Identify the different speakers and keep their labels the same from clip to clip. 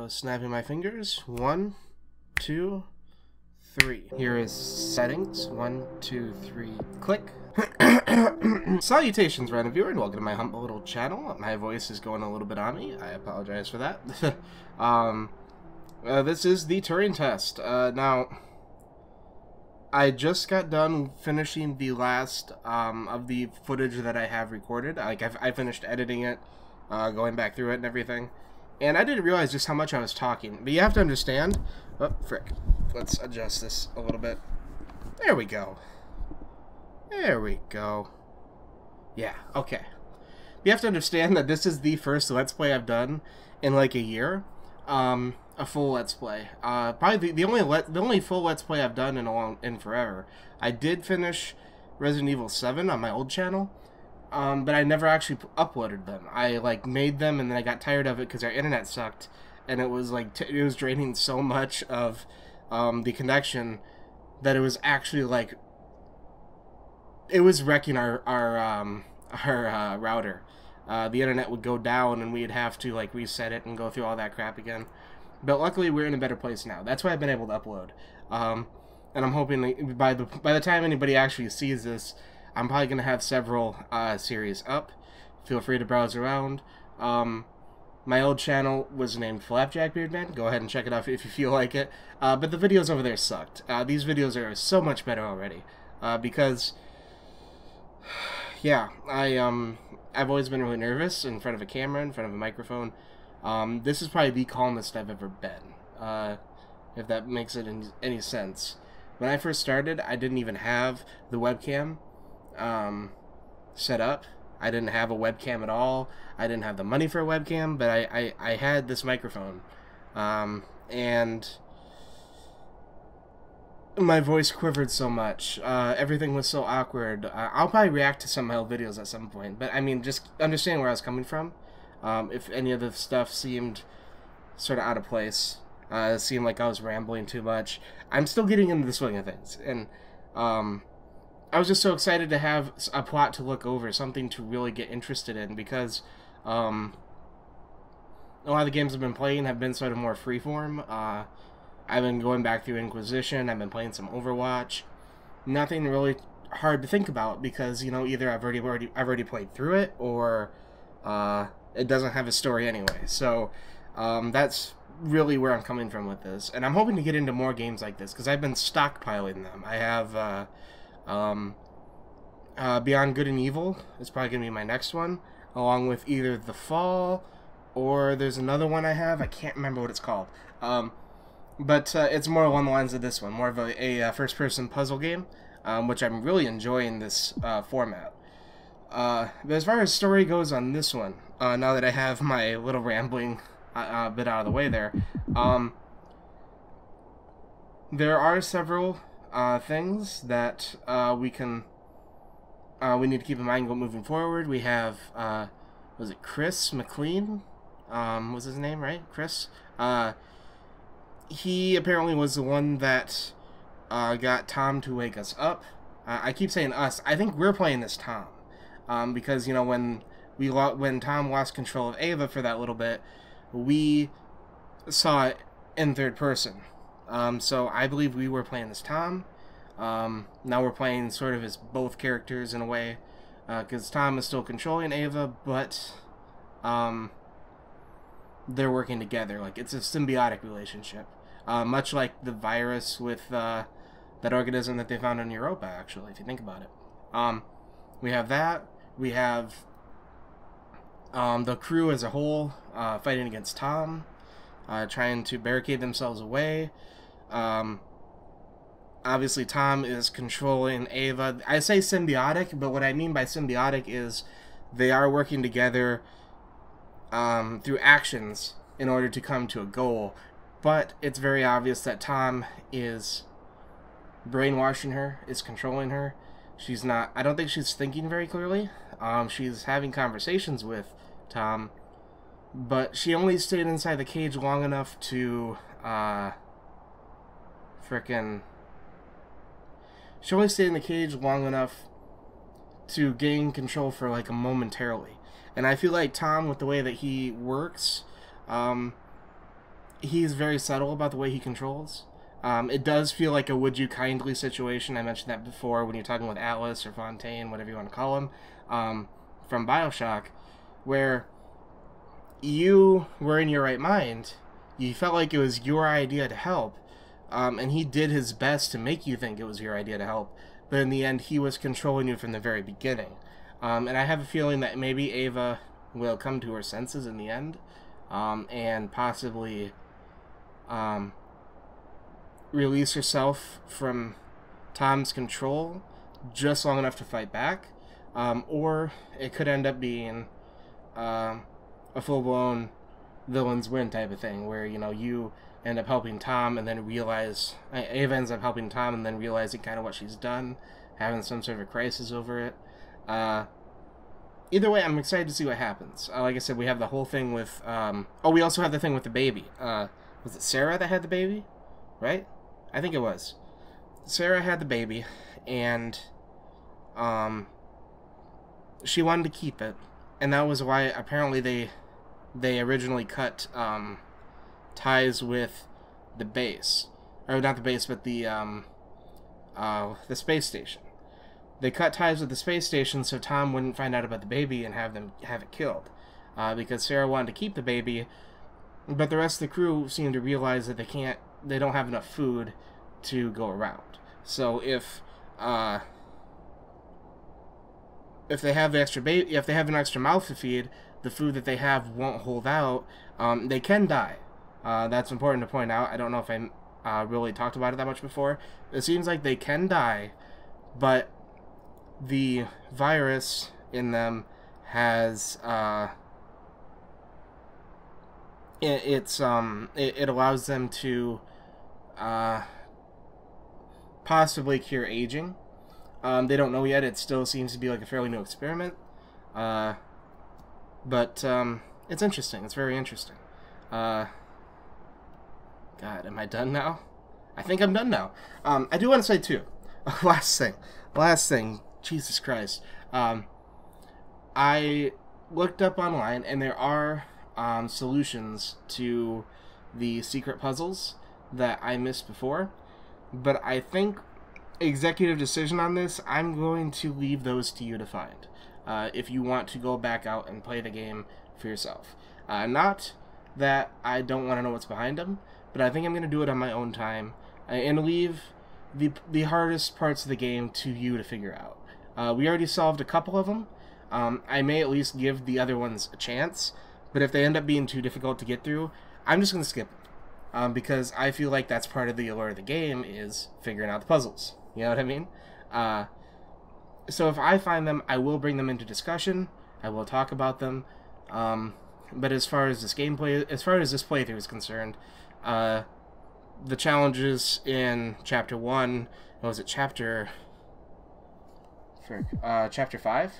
Speaker 1: Snapping my fingers. 1, 2, 3. Here is settings. 1, 2, 3. Click. Salutations, random viewer, and welcome to my humble little channel. My voice is going a little bit on me. I apologize for that. This is the Turing test. Now, I just got done finishing the last of the footage that I have recorded. I finished editing it, going back through it and everything. And I didn't realize just how much I was talking. But you have to understand... Oh, frick. Let's adjust this a little bit. There we go. There we go. Yeah, okay. You have to understand that this is the first Let's Play I've done in like a year. A full Let's Play. Probably the only full Let's Play I've done in forever. I did finish Resident Evil 7 on my old channel. But I never actually uploaded them. I made them and then I got tired of it because our internet sucked, and it was it was draining so much of the connection that it was actually it was wrecking our router. The internet would go down and we'd have to reset it and go through all that crap again. But luckily we're in a better place now. That's why I've been able to upload. And I'm hoping by the time anybody actually sees this, I'm probably going to have several series up. Feel free to browse around. My old channel was named Flapjack Beardman. Go ahead and check it out if you feel like it. But the videos over there sucked. These videos are so much better already. Because, yeah, I've always been really nervous in front of a camera, in front of a microphone. This is probably the calmest I've ever been. If that makes it any sense. When I first started, I didn't even have the webcam set up. I didn't have a webcam at all. I didn't have the money for a webcam, but I had this microphone, and my voice quivered so much. Everything was so awkward. I'll probably react to some of my old videos at some point, but I mean, just understand where I was coming from. If any of the stuff seemed sort of out of place, it seemed like I was rambling too much. I'm still getting into the swing of things, and I was just so excited to have a plot to look over, something to really get interested in, because a lot of the games I've been playing have been sort of more freeform. I've been going back through Inquisition, I've been playing some Overwatch. Nothing really hard to think about, because, you know, either I've already played through it, or it doesn't have a story anyway. So that's really where I'm coming from with this, and I'm hoping to get into more games like this, because I've been stockpiling them. I have Beyond Good and Evil is probably going to be my next one, along with either The Fall, or there's another one I have, I can't remember what it's called. But it's more along the lines of this one, more of a first-person puzzle game, which I'm really enjoying this format. But as far as story goes on this one, now that I have my little rambling bit out of the way there are several things that we need to keep in mind moving forward. We have was it Chris McLean? Was his name right? Chris. He apparently was the one that got Tom to wake us up. I keep saying us. I think we're playing this Tom, because, you know, when Tom lost control of Ava for that little bit, we saw it in third person. So I believe we were playing as Tom. Now we're playing sort of as both characters in a way, because Tom is still controlling Ava, but they're working together. It's a symbiotic relationship, much like the virus with that organism that they found in Europa, actually, if you think about it. We have that. We have the crew as a whole fighting against Tom, trying to barricade themselves away. Obviously, Tom is controlling Ava. I say symbiotic, but what I mean by symbiotic is they are working together through actions in order to come to a goal. But it's very obvious that Tom is brainwashing her, is controlling her. She's not... I don't think she's thinking very clearly. She's having conversations with Tom, but she only stayed inside the cage long enough to... She only stayed in the cage long enough to gain control for a momentarily. And I feel like Tom, with the way that he works, he's very subtle about the way he controls. It does feel like a would you kindly situation. I mentioned that before when you're talking with Atlas or Fontaine, whatever you want to call him, from Bioshock, where you were in your right mind, you felt like it was your idea to help, and he did his best to make you think it was your idea to help, but in the end he was controlling you from the very beginning. And I have a feeling that maybe Ava will come to her senses in the end, and possibly release herself from Tom's control just long enough to fight back, or it could end up being a full-blown villains win type of thing, where, you know, you end up helping Tom and then realize, Ava ends up helping Tom and then realizing kind of what she's done, having some sort of a crisis over it. Either way, I'm excited to see what happens. Like I said, we have the whole thing with, we also have the thing with the baby. Was it Sarah that had the baby? Right? I think it was. Sarah had the baby, and she wanted to keep it, and that was why apparently they originally cut ties with the base, or not the base, but the space station. They cut ties with the space station so Tom wouldn't find out about the baby and have it killed, because Sarah wanted to keep the baby, but the rest of the crew seemed to realize that they don't have enough food to go around. So if they have the extra if they have an extra mouth to feed, the food that they have won't hold out. They can die. That's important to point out. I don't know if I really talked about it that much before. It seems like they can die, but the virus in them has it allows them to possibly cure aging. They don't know yet. It still seems to be like a fairly new experiment. But it's interesting. It's very interesting. God, am I done now? I think I'm done now. I do want to say, too, last thing, Jesus Christ. I looked up online, and there are solutions to the secret puzzles that I missed before, but I think executive decision on this, I'm going to leave those to you to find, if you want to go back out and play the game for yourself. Not that I don't want to know what's behind them, but I think I'm going to do it on my own time, and leave the hardest parts of the game to you to figure out. We already solved a couple of them. I may at least give the other ones a chance, but if they end up being too difficult to get through, I'm just going to skip them, because I feel like that's part of the allure of the game, is figuring out the puzzles. You know what I mean? So if I find them, I will bring them into discussion. I will talk about them. But as far as this gameplay, as far as this playthrough is concerned, the challenges in Chapter 1, what was it, Chapter 5?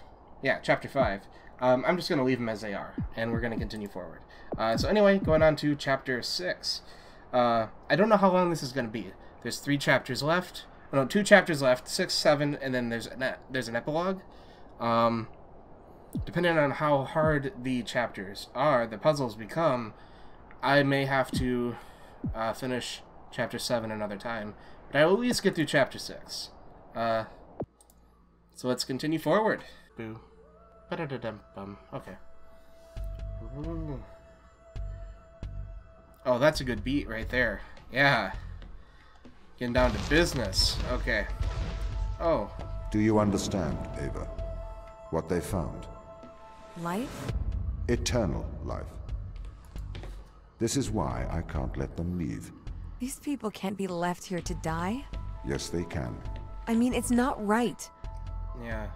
Speaker 1: Yeah, Chapter 5. I'm just going to leave them as they are, and we're going to continue forward. So anyway, going on to Chapter 6. I don't know how long this is going to be. There's 3 chapters left. No, 2 chapters left, 6, 7, and then there's an epilogue. Depending on how hard the chapters are, the puzzles become, I may have to finish Chapter 7 another time. But I will at least get through Chapter 6. So let's continue forward. Boo. Ba-da-da-dum-bum. Okay. Ooh. Oh, that's a good beat right there. Yeah. Getting down to business. Okay. Oh.
Speaker 2: Do you understand, Ava? What they found?
Speaker 3: Life?
Speaker 2: Eternal life. This is why I can't let them leave.
Speaker 3: These people can't be left here to die?
Speaker 2: Yes, they can.
Speaker 3: I mean, it's not right.
Speaker 1: Yeah.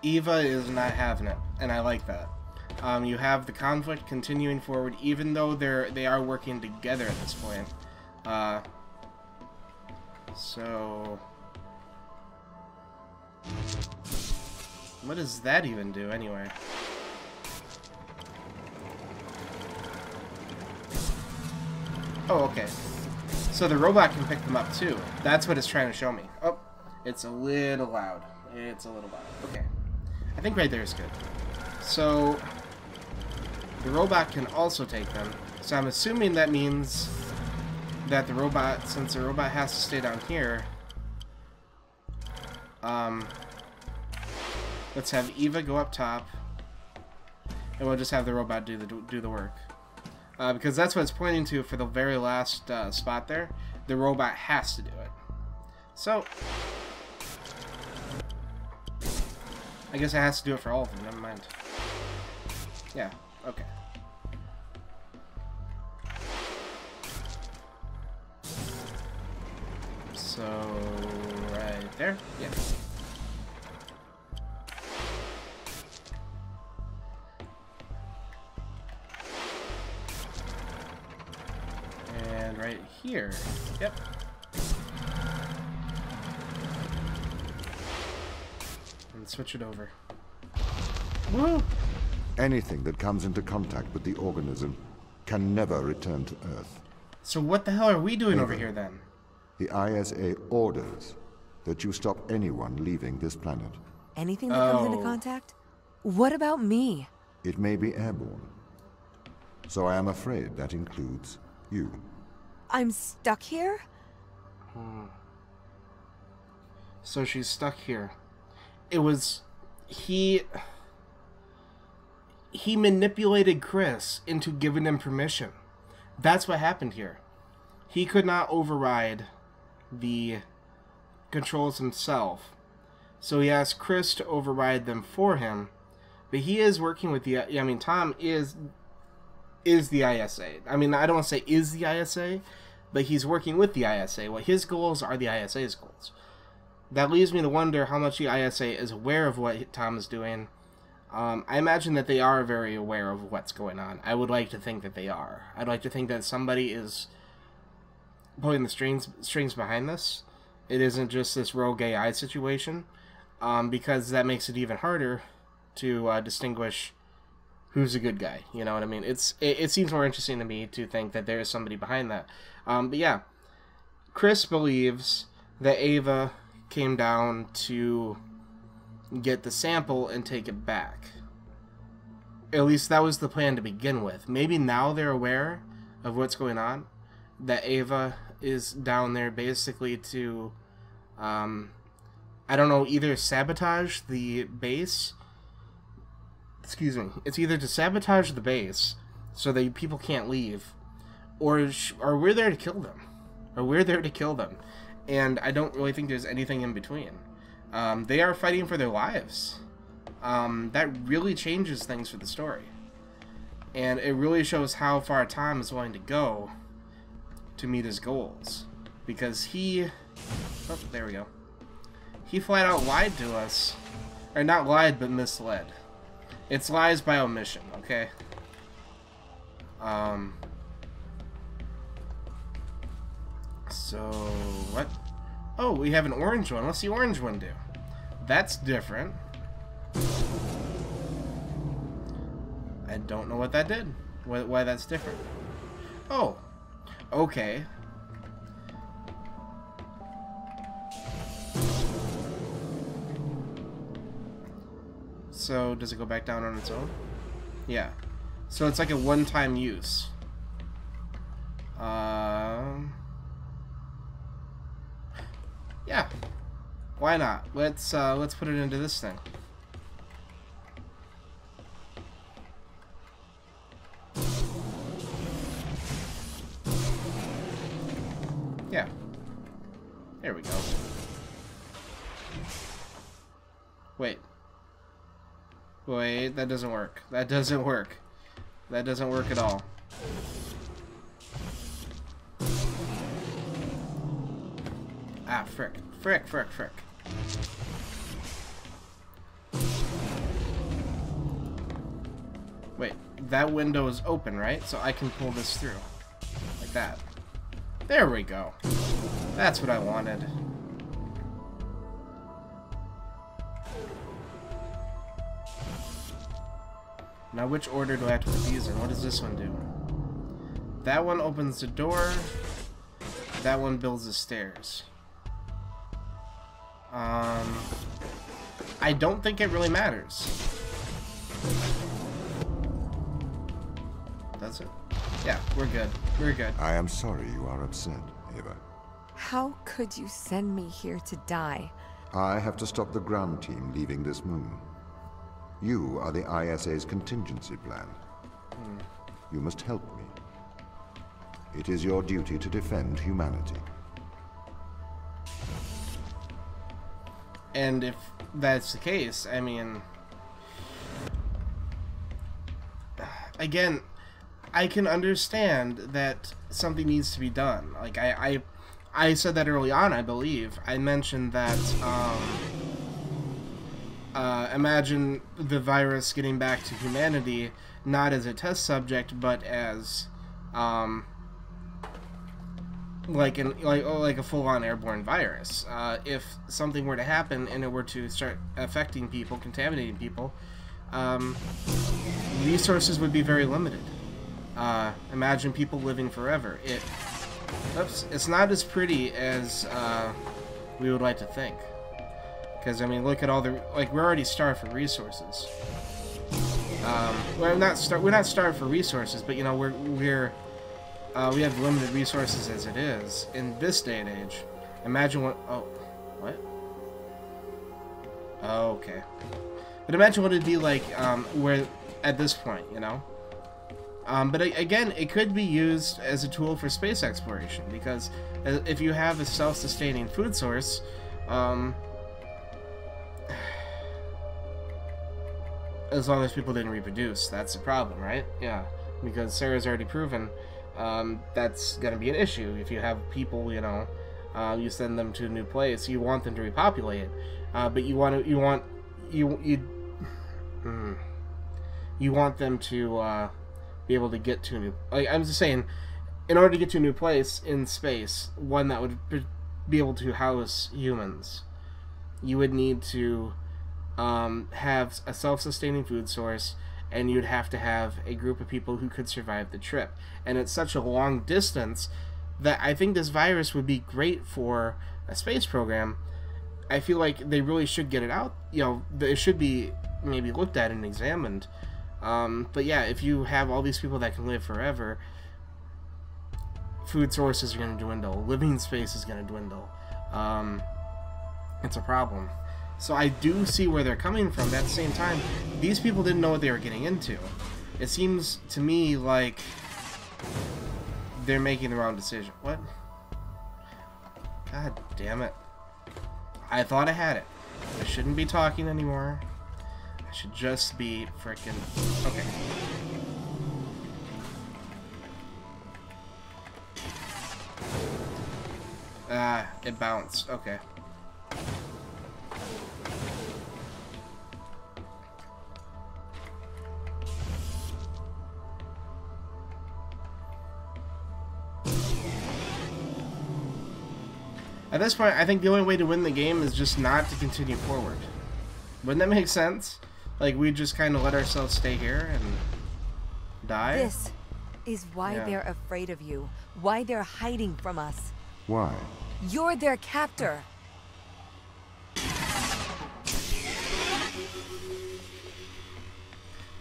Speaker 1: Eva is not having it, and I like that. You have the conflict continuing forward, even though they are working together at this point. So what does that even do, anyway? Oh, okay. So the robot can pick them up, too. That's what it's trying to show me. Oh, it's a little loud. It's a little loud. Okay. I think right there is good. So The robot can also take them. So I'm assuming that means that the robot, since the robot has to stay down here, let's have Eva go up top, and we'll just have the robot do the work. Because that's what it's pointing to for the very last spot there. The robot has to do it. So, I guess it has to do it for all of them. Never mind. Yeah, okay. So, right there? Yeah. And right here. Yep. And switch it over. Woo!
Speaker 2: Anything that comes into contact with the organism can never return to Earth.
Speaker 1: So what the hell are we doing over here then?
Speaker 2: The ISA orders that you stop anyone leaving this planet.
Speaker 3: Anything that comes into contact? What about me?
Speaker 2: It may be airborne. So I am afraid that includes you.
Speaker 3: I'm stuck here?
Speaker 1: So she's stuck here. It was... He manipulated Chris into giving him permission. That's what happened here. He could not override the controls himself. So he asked Chris to override them for him. But he is working with the... I mean, Tom is the ISA. I mean, I don't want to say is the ISA, but he's working with the ISA. Well, his goals are the ISA's goals. That leaves me to wonder how much the ISA is aware of what Tom is doing. I imagine that they are very aware of what's going on. I would like to think that they are. I'd like to think that somebody is pulling the strings behind this. It isn't just this rogue AI situation, because that makes it even harder to distinguish who's a good guy. You know what I mean? It seems more interesting to me to think that there is somebody behind that. But yeah, Chris believes that Ava came down to get the sample and take it back. At least that was the plan to begin with. Maybe now they're aware of what's going on, that Ava is down there basically to, I don't know, either sabotage the base. Excuse me. It's either to sabotage the base so that people can't leave, or we're there to kill them. Or we're there to kill them. And I don't really think there's anything in between. They are fighting for their lives. That really changes things for the story. And it really shows how far Tom is willing to go to meet his goals. Because he... Oh, there we go. He flat out lied to us. Or not lied, but misled. It's lies by omission, okay? So, what? Oh, we have an orange one. What's the orange one do? That's different. I don't know what that did. Why that's different. Oh, okay. So, does it go back down on its own? Yeah. So it's like a one-time use. Yeah. Why not? Let's put it into this thing. Yeah. There we go. Wait. Wait, that doesn't work. That doesn't work. That doesn't work at all. Ah, frick. Frick, frick, frick. Wait, that window is open, right? So I can pull this through. Like that. There we go. That's what I wanted. Now which order do I have to put these in? What does this one do? That one opens the door. That one builds the stairs. I don't think it really matters. does it? Yeah, we're good. We're good.
Speaker 2: I am sorry you are upset, Ava.
Speaker 3: How could you send me here to die?
Speaker 2: I have to stop the ground team leaving this moon. You are the ISA's contingency plan. You must help me. It is your duty to defend humanity.
Speaker 1: And if that's the case, I mean... Again, I can understand that something needs to be done. Like, I said that early on, I believe. I mentioned that, imagine the virus getting back to humanity, not as a test subject, but as, like a full-on airborne virus. If something were to happen and it were to start affecting people, contaminating people, resources would be very limited. Imagine people living forever. It's not as pretty as we would like to think. Because, I mean, look at all the... Like, we're already starved for resources. We're not starved for resources, but, you know, we have limited resources as it is. In this day and age, imagine what... Oh, what? Oh, okay. But imagine what it'd be like where at this point, you know? But again, it could be used as a tool for space exploration, because if you have a self-sustaining food source, as long as people didn't reproduce, that's the problem, right? Yeah, because Sarah's already proven that's going to be an issue. If you have people, you know, you send them to a new place, you want them to repopulate it, but you want them to be able to get to a new... Like, I'm just saying, in order to get to a new place in space, one that would be able to house humans, you would need to have a self-sustaining food source, and you'd have to have a group of people who could survive the trip. And it's such a long distance that I think this virus would be great for a space program. I feel like they really should get it out. You know, it should be maybe looked at and examined. But yeah, if you have all these people that can live forever, food sources are going to dwindle. Living space is going to dwindle. It's a problem. So I do see where they're coming from, but at the same time, these people didn't know what they were getting into. It seems to me like they're making the wrong decision. What? God damn it. I thought I had it. I shouldn't be talking anymore. I should just be frickin'... Okay. It bounced. Okay. At this point, I think the only way to win the game is just not to continue forward. Wouldn't that make sense? Like, we just kind of let ourselves stay here and die?
Speaker 3: This is why they're afraid of you. Why they're hiding from us.
Speaker 2: Why?
Speaker 3: You're their captor.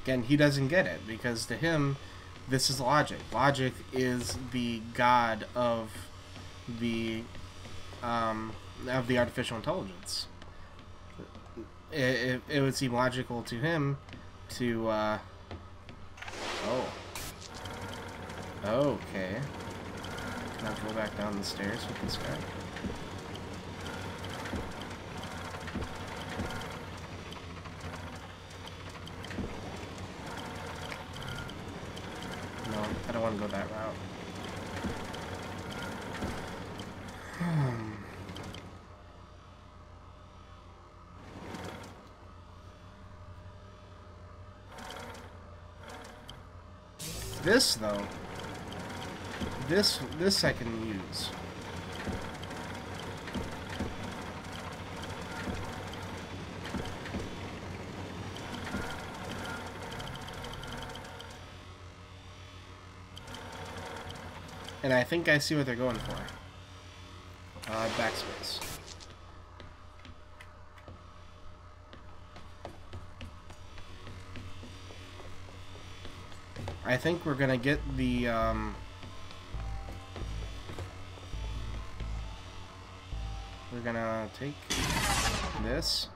Speaker 1: Again, he doesn't get it, because to him, this is logic. Logic is the god of the artificial intelligence. It would seem logical to him to, oh. Okay. Can I go back down the stairs with this guy? No, I don't want to go that route. This, though, this I can use. And I think I see what they're going for. Backspace. I think we're gonna get the, we're gonna take this.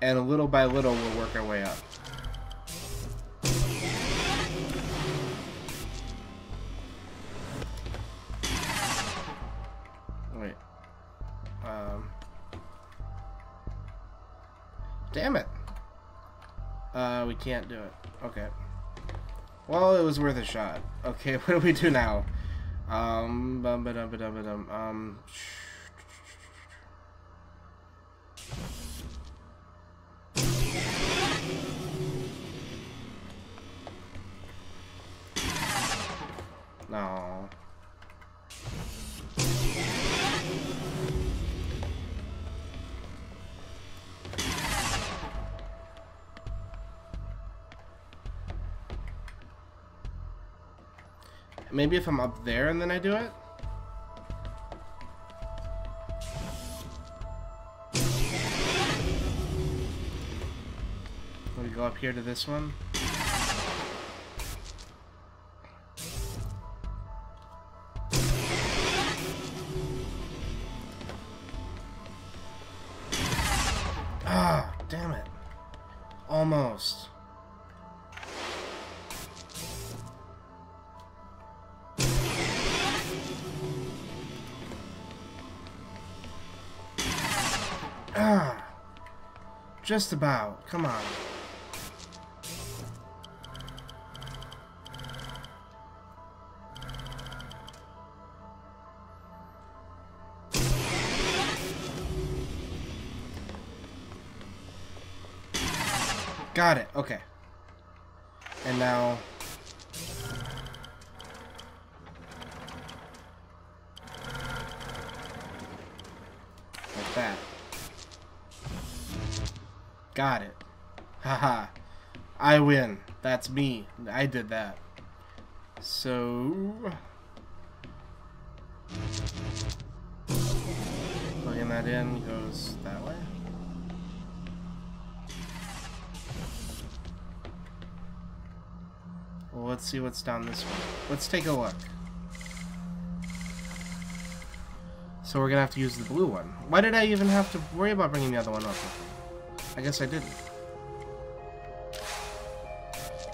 Speaker 1: And little by little, we'll work our way up. Wait. Damn it. We can't do it. Okay. Well, it was worth a shot. Okay, what do we do now? No. Maybe if I'm up there and then I do it? Let me go up here to this one. Ah, damn it. Almost. Ah, just about. Come on. Got it. Okay. And now... like that. Got it. Haha. I win. That's me. I did that. So... plugging that in goes that way. Well, let's see what's down this way. Let's take a look. So we're gonna have to use the blue one. Why did I even have to worry about bringing the other one up? I guess I didn't.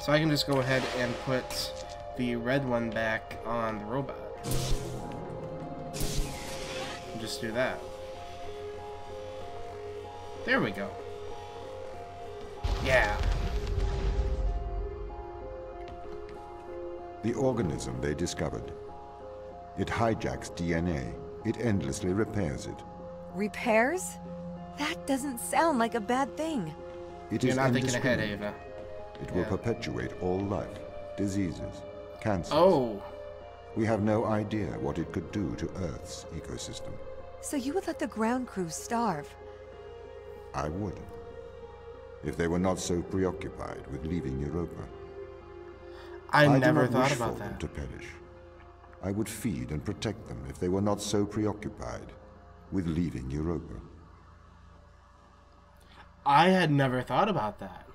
Speaker 1: So I can just go ahead and put the red one back on the robot. And just do that. There we go. Yeah.
Speaker 2: The organism they discovered. It hijacks DNA. It endlessly repairs it.
Speaker 3: Repairs? That doesn't sound like a bad thing.
Speaker 2: It
Speaker 1: You're
Speaker 2: is
Speaker 1: not thinking ahead,
Speaker 2: indiscriminate.
Speaker 1: Ava.
Speaker 2: It will perpetuate all life, diseases, cancers.
Speaker 1: Oh.
Speaker 2: We have no idea what it could do to Earth's ecosystem.
Speaker 3: So you would let the ground crew starve?
Speaker 2: I would. If they were not so preoccupied with leaving Europa.
Speaker 1: I never
Speaker 2: do not
Speaker 1: thought
Speaker 2: wish
Speaker 1: about
Speaker 2: for them
Speaker 1: that.
Speaker 2: to perish. I would feed and protect them if they were not so preoccupied with leaving Europa.
Speaker 1: I had never thought about that.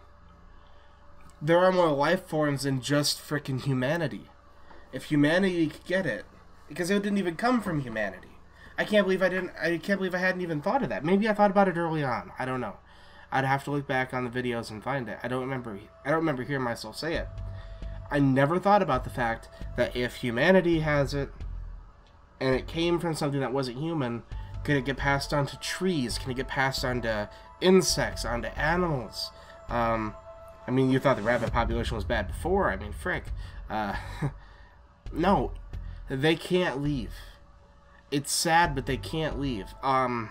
Speaker 1: There are more life forms than just frickin' humanity. If humanity could get it, because it didn't even come from humanity. I can't believe I hadn't even thought of that. Maybe I thought about it early on. I don't know. I'd have to look back on the videos and find it. I don't remember hearing myself say it. I never thought about the fact that if humanity has it, and it came from something that wasn't human, could it get passed on to trees? Can it get passed on to insects, onto animals? I mean, you thought the rabbit population was bad before. I mean, frick. No, they can't leave. It's sad, but they can't leave. I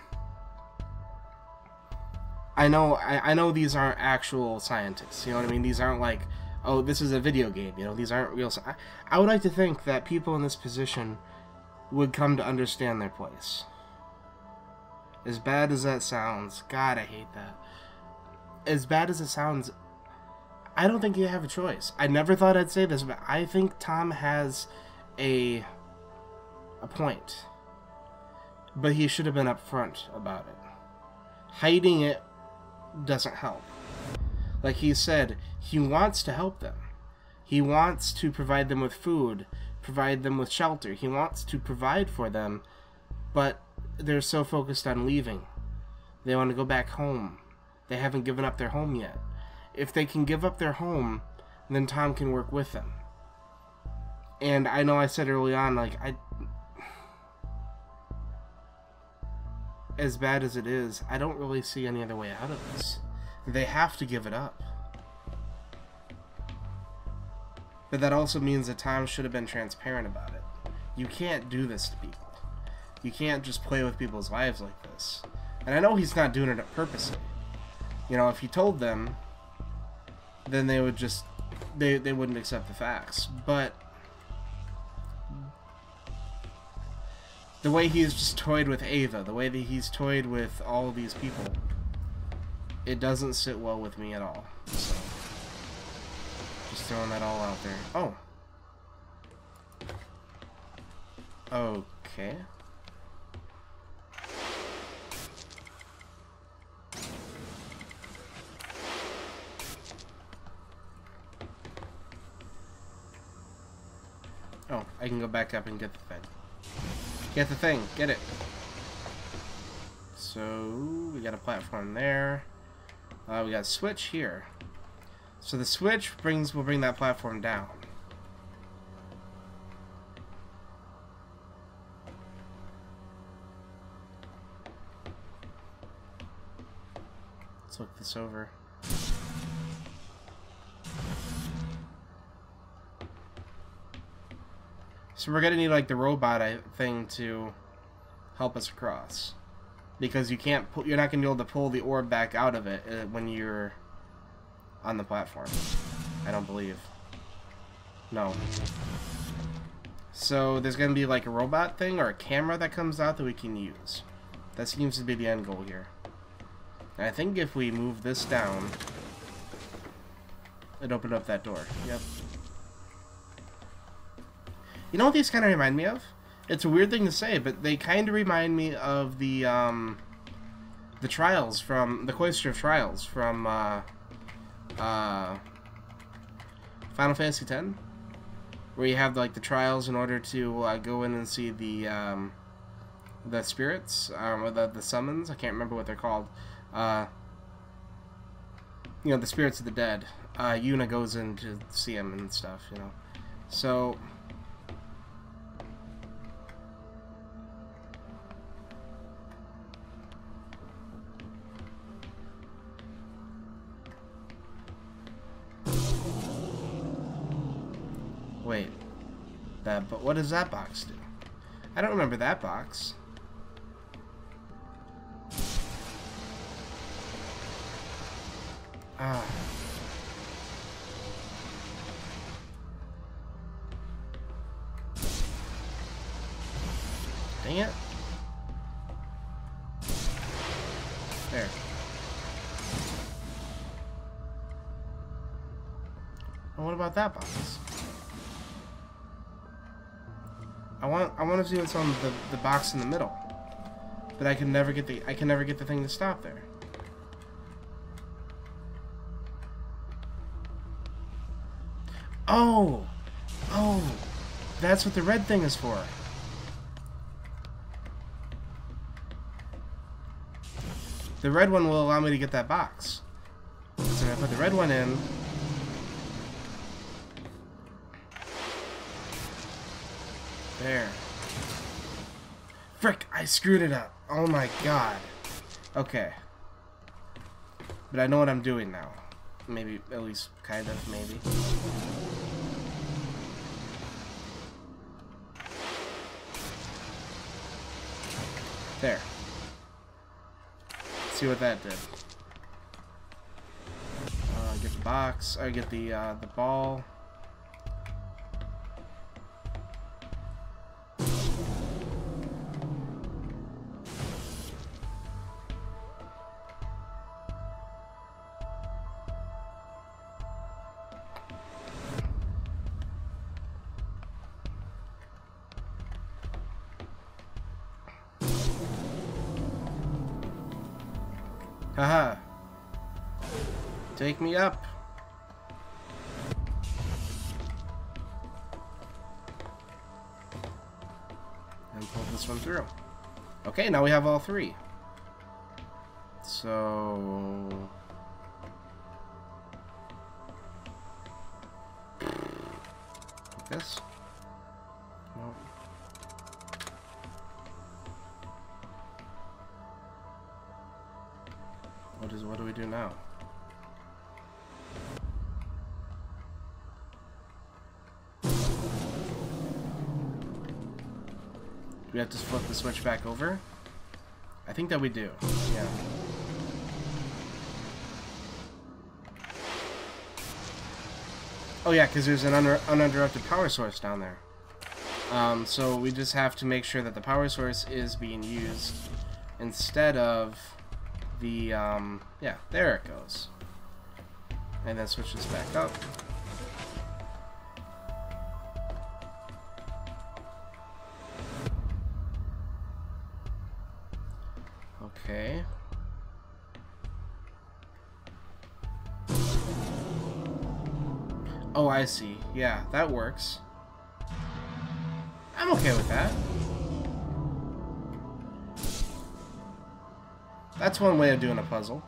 Speaker 1: know these aren't actual scientists. You know what I mean? These aren't like, oh, this is a video game. You know, these aren't real. I would like to think that people in this position would come to understand their place. As bad as that sounds, God, I hate that. As bad as it sounds, I don't think you have a choice. I never thought I'd say this, but I think Tom has a a point. But he should have been upfront about it. Hiding it doesn't help. Like he said, he wants to help them. He wants to provide them with food, provide them with shelter. He wants to provide for them, but they're so focused on leaving. They want to go back home. They haven't given up their home yet. If they can give up their home, then Tom can work with them. And I know I said early on, like, as bad as it is, I don't really see any other way out of this. They have to give it up. But that also means that Tom should have been transparent about it. You can't do this to people. You can't just play with people's lives like this. And I know he's not doing it purposely. You know, if he told them, then they would just, they wouldn't accept the facts. But the way he's just toyed with Ava, the way that he's toyed with all of these people, it doesn't sit well with me at all. So, just throwing that all out there. Oh. Okay. Oh, I can go back up and get the thing. Get the thing. Get it. So, we got a platform there. We got a switch here. So the switch will bring that platform down. Let's look this over. So we're gonna need like the robot thing to help us across, because you can't you're not gonna be able to pull the orb back out of it when you're on the platform. I don't believe. No. So there's gonna be like a robot thing or a camera that comes out that we can use. That seems to be the end goal here. And I think if we move this down, it opened up that door. Yep. You know what these kind of remind me of? It's a weird thing to say, but they kind of remind me of the trials from the Cloister of Trials from Final Fantasy X, where you have like the trials in order to go in and see the spirits or the summons. I can't remember what they're called. You know, the spirits of the dead. Yuna goes in to see them and stuff. You know, so. Wait, but what does that box do? I don't remember that box. Ah. Dang it. There. And what about that box? I want to see what's on the box in the middle, but I can never get the thing to stop there. Oh, that's what the red thing is for. The red one will allow me to get that box. So I put the red one in. There. Frick, I screwed it up. Oh my god. Okay. But I know what I'm doing now. Maybe, at least, kind of, maybe. There. Let's see what that did. Get the box. I get the ball. Haha. Take me up. And pull this one through. Okay, now we have all three. So... like this? No. What do we do now? Do we have to flip the switch back over? I think that we do. Yeah. Oh yeah, because there's an uninterrupted power source down there. So we just have to make sure that the power source is being used instead of the, yeah, there it goes. And then switch this back up. Okay. Oh, I see. Yeah, that works. I'm okay with that. That's one way of doing a puzzle.